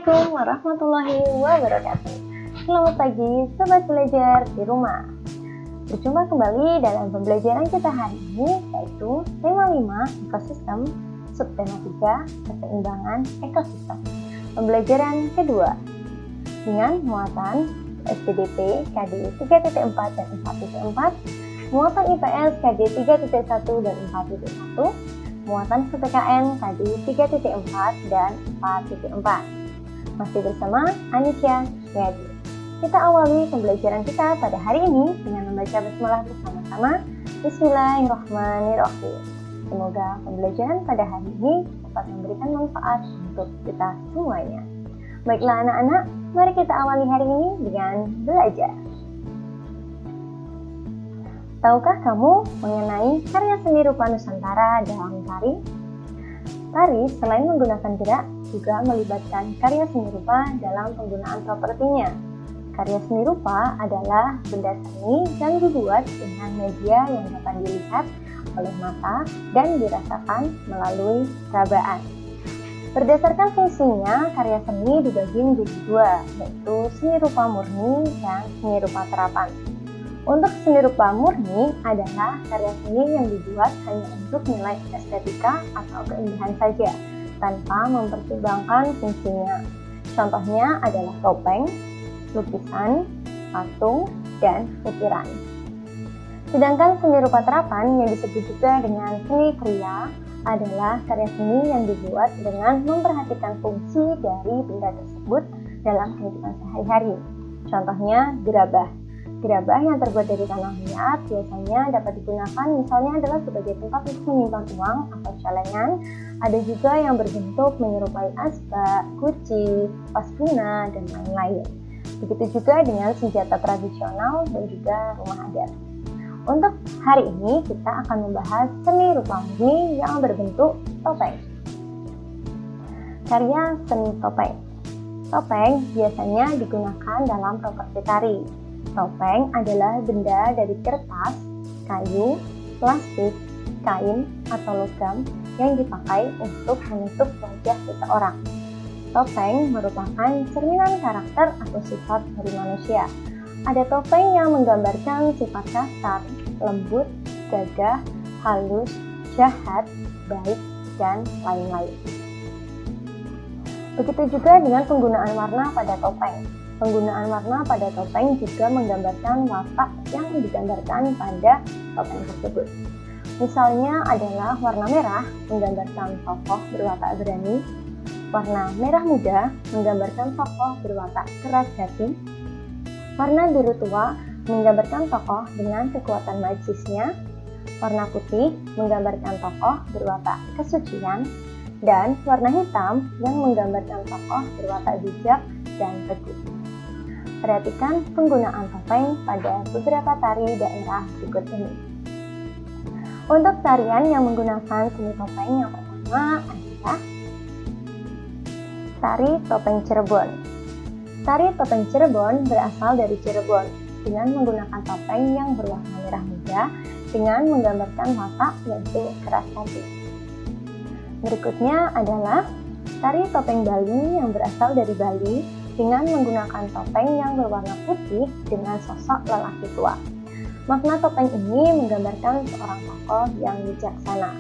Assalamualaikum warahmatullahi wabarakatuh. Selamat pagi Sobat Belajar di Rumah. Berjumpa kembali dalam pembelajaran kita hari ini, yaitu tema 5 ekosistem, subtema 3 keseimbangan ekosistem. Pembelajaran kedua dengan muatan SPDP KD 3.4 dan 4.4, muatan IPS KD 3.1 dan 4.1, muatan PPKN KD 3.4 dan 4.4. Masih bersama Anisya Syadi. Kita awali pembelajaran kita pada hari ini dengan membaca basmalah bersama-sama. Bismillahirrahmanirrahim. Semoga pembelajaran pada hari ini dapat memberikan manfaat untuk kita semuanya. Baiklah anak-anak, mari kita awali hari ini dengan belajar. Tahukah kamu mengenai karya seni rupa Nusantara dalam tari? Tari selain menggunakan gerak, juga melibatkan karya seni rupa dalam penggunaan propertinya. Karya seni rupa adalah benda seni yang dibuat dengan media yang dapat dilihat oleh mata dan dirasakan melalui perabaan. Berdasarkan fungsinya, karya seni dibagi menjadi dua, yaitu seni rupa murni dan seni rupa terapan. Untuk seni rupa murni adalah karya seni yang dibuat hanya untuk nilai estetika atau keindahan saja, tanpa mempertimbangkan fungsinya. Contohnya adalah topeng, lukisan, patung, dan ukiran. Sedangkan seni rupa terapan yang disebut juga dengan seni kriya adalah karya seni yang dibuat dengan memperhatikan fungsi dari benda tersebut dalam kehidupan sehari-hari. Contohnya gerabah. Gerabah yang terbuat dari tanah liat biasanya dapat digunakan misalnya adalah sebagai tempat untuk menyimpan uang atau celengan. Ada juga yang berbentuk menyerupai asbak, guci, vas guna, dan lain-lain. Begitu juga dengan senjata tradisional dan juga rumah adat. Untuk hari ini kita akan membahas seni rupa murni yang berbentuk topeng. Karya seni topeng. Topeng biasanya digunakan dalam properti tari. Topeng adalah benda dari kertas, kayu, plastik, kain, atau logam yang dipakai untuk menutup wajah seseorang. Topeng merupakan cerminan karakter atau sifat dari manusia. Ada topeng yang menggambarkan sifat kasar, lembut, gagah, halus, jahat, baik, dan lain-lain. Begitu juga dengan penggunaan warna pada topeng. Penggunaan warna pada topeng juga menggambarkan watak yang digambarkan pada topeng tersebut. Misalnya adalah warna merah menggambarkan tokoh berwatak berani, warna merah muda menggambarkan tokoh berwatak keras hati, warna biru tua menggambarkan tokoh dengan kekuatan magisnya, warna putih menggambarkan tokoh berwatak kesucian, dan warna hitam yang menggambarkan tokoh berwatak bijak dan teguh. Perhatikan penggunaan topeng pada beberapa tari daerah berikut ini. Untuk tarian yang menggunakan seni topeng yang pertama adalah tari topeng Cirebon. Tari topeng Cirebon berasal dari Cirebon dengan menggunakan topeng yang berwarna merah muda dengan menggambarkan watak yaitu keras hati. Berikutnya adalah tari topeng Bali yang berasal dari Bali dengan menggunakan topeng yang berwarna putih dengan sosok lelaki tua. Makna topeng ini menggambarkan seorang tokoh yang bijaksana.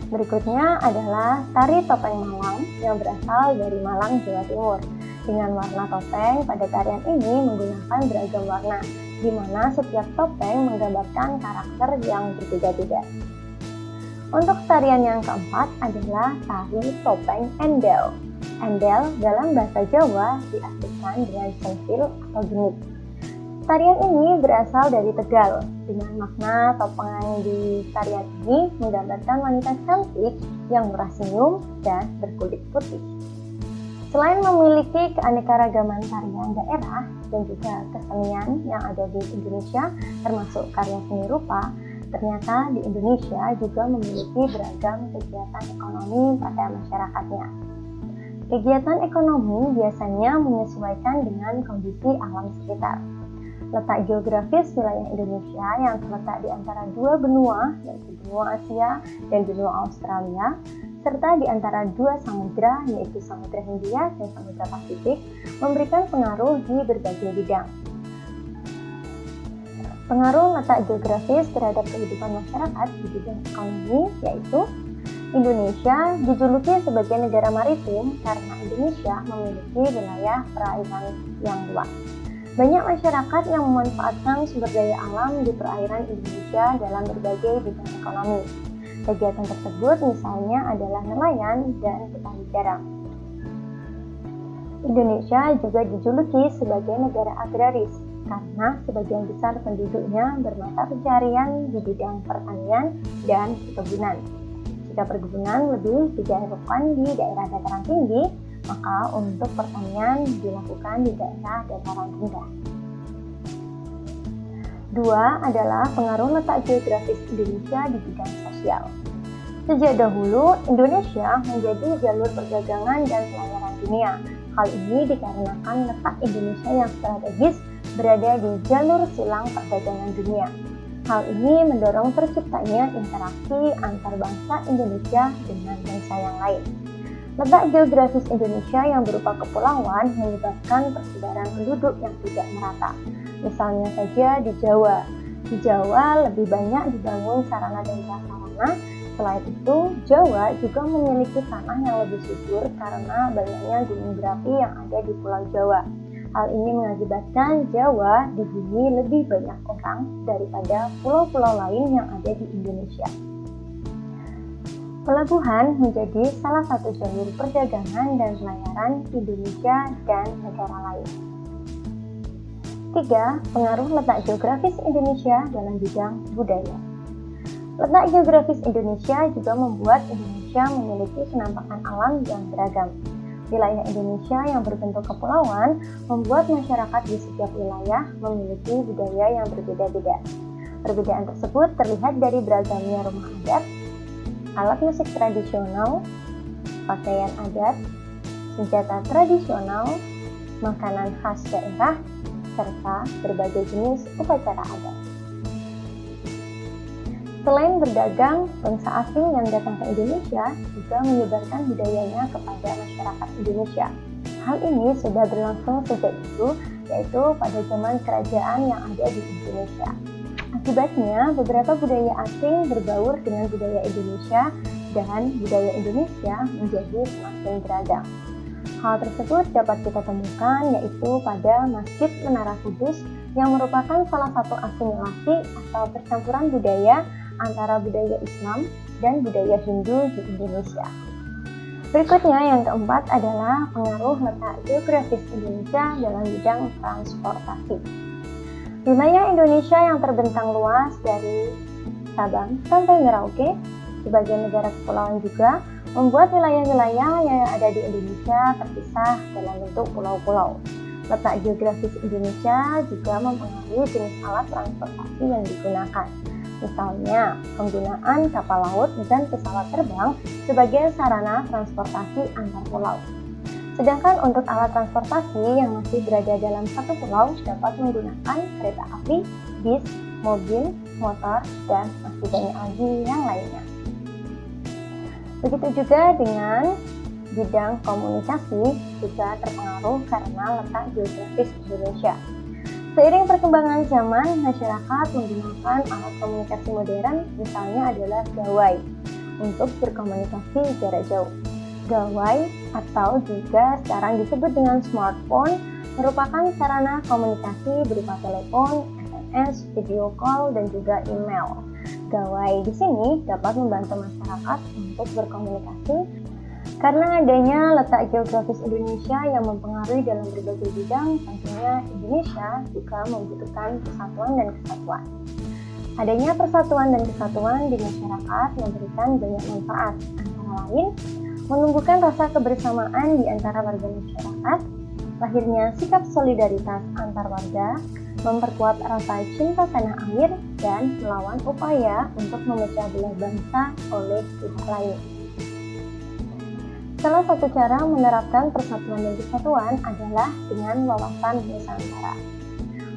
Berikutnya adalah tari topeng Malang yang berasal dari Malang, Jawa Timur. Dengan warna topeng pada tarian ini menggunakan beragam warna, di mana setiap topeng menggambarkan karakter yang berbeda-beda. Untuk tarian yang keempat adalah tari topeng Endel. Endel dalam bahasa Jawa diartikan dengan centil atau genit. Tarian ini berasal dari Tegal, dengan makna topeng di tarian ini menggambarkan wanita cantik yang murah senyum dan berkulit putih. Selain memiliki keanekaragaman tarian daerah dan juga kesenian yang ada di Indonesia, termasuk karya seni rupa, ternyata di Indonesia juga memiliki beragam kegiatan ekonomi pada masyarakatnya. Kegiatan ekonomi biasanya menyesuaikan dengan kondisi alam sekitar. Letak geografis wilayah Indonesia yang terletak di antara dua benua, yaitu benua Asia dan benua Australia, serta di antara dua samudra, yaitu Samudra Hindia dan Samudra Pasifik, memberikan pengaruh di berbagai bidang. Pengaruh letak geografis terhadap kehidupan masyarakat di bidang ekonomi, yaitu Indonesia dijuluki sebagai negara maritim karena Indonesia memiliki wilayah perairan yang luas. Banyak masyarakat yang memanfaatkan sumber daya alam di perairan Indonesia dalam berbagai bidang ekonomi. Kegiatan tersebut misalnya adalah nelayan dan petani garam. Indonesia juga dijuluki sebagai negara agraris karena sebagian besar penduduknya bermata pencaharian di bidang pertanian dan perkebunan. Jika perkebunan lebih dilakukan di daerah dataran tinggi, maka untuk pertanian dilakukan di daerah dataran rendah. 2 adalah pengaruh letak geografis Indonesia di bidang sosial. Sejak dahulu, Indonesia menjadi jalur perdagangan dan pelayaran dunia. Hal ini dikarenakan letak Indonesia yang strategis berada di jalur silang perdagangan dunia. Hal ini mendorong terciptanya interaksi antar bangsa Indonesia dengan bangsa yang lain. Letak geografis Indonesia yang berupa kepulauan menyebabkan persebaran penduduk yang tidak merata. Misalnya saja di Jawa. Di Jawa lebih banyak dibangun sarana dan prasarana. Selain itu, Jawa juga memiliki tanah yang lebih subur karena banyaknya gunung berapi yang ada di Pulau Jawa. Hal ini mengakibatkan Jawa dihuni lebih banyak orang daripada pulau-pulau lain yang ada di Indonesia. Pelabuhan menjadi salah satu jalur perdagangan dan pelayaran Indonesia dan negara lain. 3. Pengaruh letak geografis Indonesia dalam bidang budaya. Letak geografis Indonesia juga membuat Indonesia memiliki penampakan alam yang beragam. Wilayah Indonesia yang berbentuk kepulauan membuat masyarakat di setiap wilayah memiliki budaya yang berbeda-beda. Perbedaan tersebut terlihat dari beragamnya rumah adat, alat musik tradisional, pakaian adat, senjata tradisional, makanan khas daerah, serta berbagai jenis upacara adat. Selain berdagang, bangsa asing yang datang ke Indonesia juga menyebarkan budayanya kepada masyarakat Indonesia. Hal ini sudah berlangsung sejak dulu, yaitu pada zaman kerajaan yang ada di Indonesia. Akibatnya, beberapa budaya asing berbaur dengan budaya Indonesia dan budaya Indonesia menjadi semakin beragam. Hal tersebut dapat kita temukan yaitu pada Masjid Menara Kudus yang merupakan salah satu asimilasi atau percampuran budaya antara budaya Islam dan budaya Hindu di Indonesia. Berikutnya yang keempat adalah pengaruh letak geografis Indonesia dalam bidang transportasi. Wilayah Indonesia yang terbentang luas dari Sabang sampai Merauke, sebagian negara kepulauan juga, membuat wilayah-wilayah yang ada di Indonesia terpisah dalam bentuk pulau-pulau. Letak geografis Indonesia juga mempengaruhi jenis alat transportasi yang digunakan. Misalnya, penggunaan kapal laut dan pesawat terbang sebagai sarana transportasi antar pulau. Sedangkan untuk alat transportasi yang masih berada dalam satu pulau dapat menggunakan kereta api, bis, mobil, motor, dan masih banyak lagi yang lainnya. Begitu juga dengan bidang komunikasi juga terpengaruh karena letak geografis Indonesia. Seiring perkembangan zaman, masyarakat menggunakan alat komunikasi modern, misalnya adalah gawai, untuk berkomunikasi jarak jauh. Gawai atau juga sekarang disebut dengan smartphone merupakan sarana komunikasi berupa telepon, SMS, video call, dan juga email. Gawai di sini dapat membantu masyarakat untuk berkomunikasi karena adanya letak geografis Indonesia yang mempengaruhi dalam berbagai bidang, tentunya Indonesia juga membutuhkan persatuan dan kesatuan. Adanya persatuan dan kesatuan di masyarakat memberikan banyak manfaat, antara lain menumbuhkan rasa kebersamaan di antara warga masyarakat, lahirnya sikap solidaritas antar warga, memperkuat rasa cinta tanah air, dan melawan upaya untuk memecah belah bangsa oleh pihak lain. Salah satu cara menerapkan persatuan dan kesatuan adalah dengan wawasan Nusantara.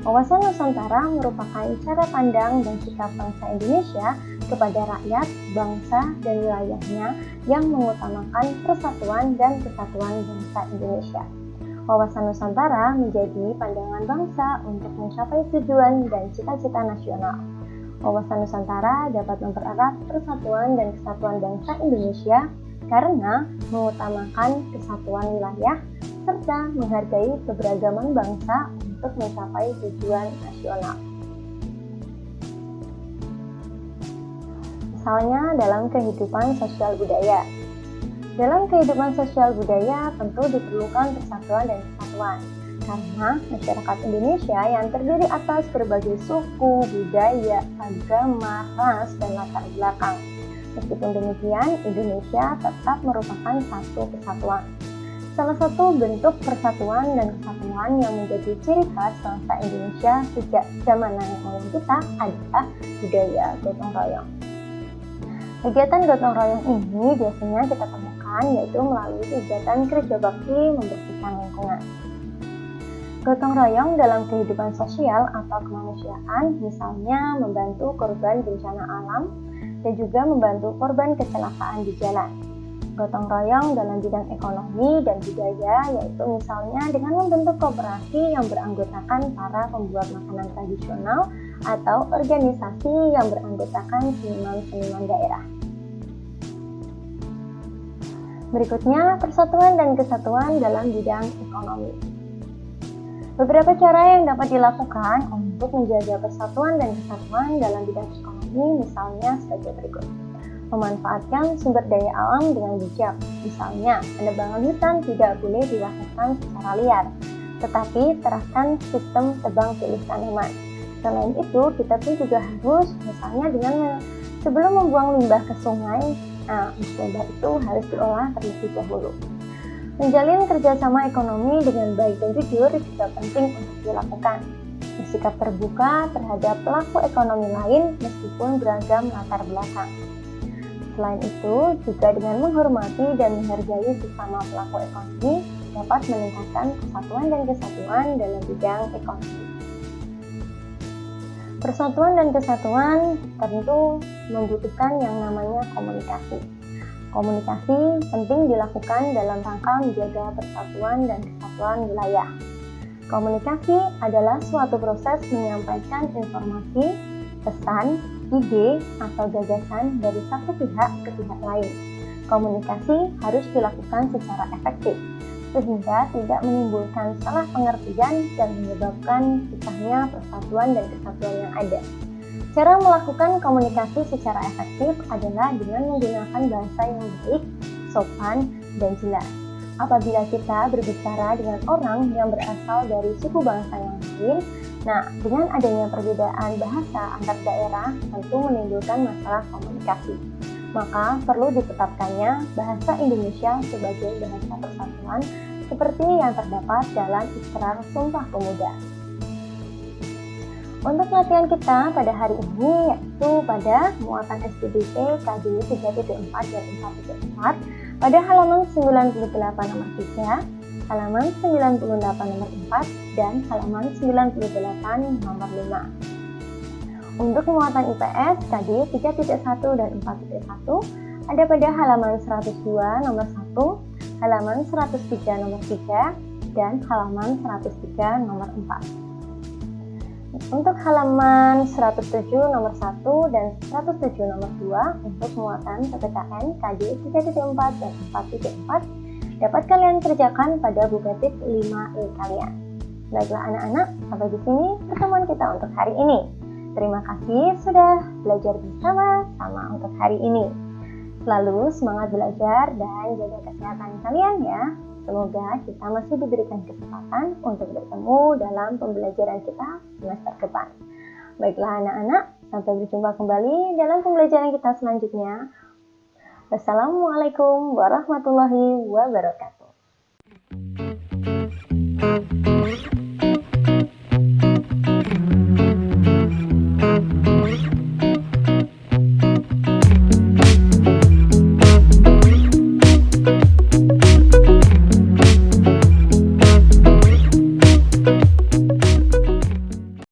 Wawasan Nusantara merupakan cara pandang dan sikap bangsa Indonesia kepada rakyat, bangsa, dan wilayahnya yang mengutamakan persatuan dan kesatuan bangsa Indonesia. Wawasan Nusantara menjadi pandangan bangsa untuk mencapai tujuan dan cita-cita nasional. Wawasan Nusantara dapat mempererat persatuan dan kesatuan bangsa Indonesia karena mengutamakan kesatuan wilayah serta menghargai keberagaman bangsa untuk mencapai tujuan nasional. Misalnya dalam kehidupan sosial budaya. Dalam kehidupan sosial budaya tentu diperlukan persatuan dan kesatuan, karena masyarakat Indonesia yang terdiri atas berbagai suku, budaya, agama, ras, dan latar belakang. Meskipun demikian, Indonesia tetap merupakan satu kesatuan. Salah satu bentuk persatuan dan kesatuan yang menjadi ciri khas bangsa Indonesia sejak zaman nenek moyang kita adalah budaya gotong royong. Kegiatan gotong royong ini biasanya kita temukan yaitu melalui kegiatan kerja bakti membersihkan lingkungan. Gotong royong dalam kehidupan sosial atau kemanusiaan misalnya membantu korban bencana alam dan juga membantu korban kecelakaan di jalan. Gotong royong dalam bidang ekonomi dan budaya yaitu misalnya dengan membentuk koperasi yang beranggotakan para pembuat makanan tradisional atau organisasi yang beranggotakan seniman-seniman daerah. Berikutnya, persatuan dan kesatuan dalam bidang ekonomi. Beberapa cara yang dapat dilakukan untuk menjaga persatuan dan kesatuan dalam bidang ekonomi misalnya sebagai berikut. Memanfaatkan sumber daya alam dengan bijak. Misalnya, penebangan hutan tidak boleh dilakukan secara liar, tetapi terapkan sistem tebang pilih tanaman. Selain itu, kita pun juga harus misalnya dengan sebelum membuang limbah ke sungai, limbah itu harus diolah terlebih dahulu. Menjalin kerjasama ekonomi dengan baik dan jujur juga penting untuk dilakukan. Bersikap terbuka terhadap pelaku ekonomi lain meskipun beragam latar belakang. Selain itu, juga dengan menghormati dan menghargai sesama pelaku ekonomi dapat meningkatkan persatuan dan kesatuan dalam bidang ekonomi. Persatuan dan kesatuan tentu membutuhkan yang namanya komunikasi. Komunikasi penting dilakukan dalam rangka menjaga persatuan dan kesatuan wilayah. Komunikasi adalah suatu proses menyampaikan informasi, pesan, ide, atau gagasan dari satu pihak ke pihak lain. Komunikasi harus dilakukan secara efektif, sehingga tidak menimbulkan salah pengertian dan menyebabkan pecahnya persatuan dan kesatuan yang ada. Cara melakukan komunikasi secara efektif adalah dengan menggunakan bahasa yang baik, sopan, dan jelas. Apabila kita berbicara dengan orang yang berasal dari suku bangsa yang lain, dengan adanya perbedaan bahasa antar daerah tentu menimbulkan masalah komunikasi. Maka perlu ditetapkannya bahasa Indonesia sebagai bahasa persatuan seperti yang terdapat dalam Ikrar Sumpah Pemuda. Untuk latihan kita pada hari ini yaitu pada muatan SPDP KD 3.4 dan 4.4 pada halaman 98 nomor 3, halaman 98 nomor 4, dan halaman 98 nomor 5. Untuk muatan IPS KD 3.1 dan 4.1 ada pada halaman 102 nomor 1, halaman 103 nomor 3, dan halaman 103 nomor 4. Untuk halaman 107 nomor 1 dan 107 nomor 2 untuk muatan PPKN KD 3.4 dan 4.4 dapat kalian kerjakan pada buku 5E kalian. Baiklah anak-anak, sampai di sini pertemuan kita untuk hari ini. Terima kasih sudah belajar bersama-sama untuk hari ini. Selalu semangat belajar dan jaga kesehatan kalian ya. Semoga kita masih diberikan kesempatan untuk bertemu dalam pembelajaran kita semester depan. Baiklah anak-anak, sampai berjumpa kembali dalam pembelajaran kita selanjutnya. Wassalamualaikum warahmatullahi wabarakatuh.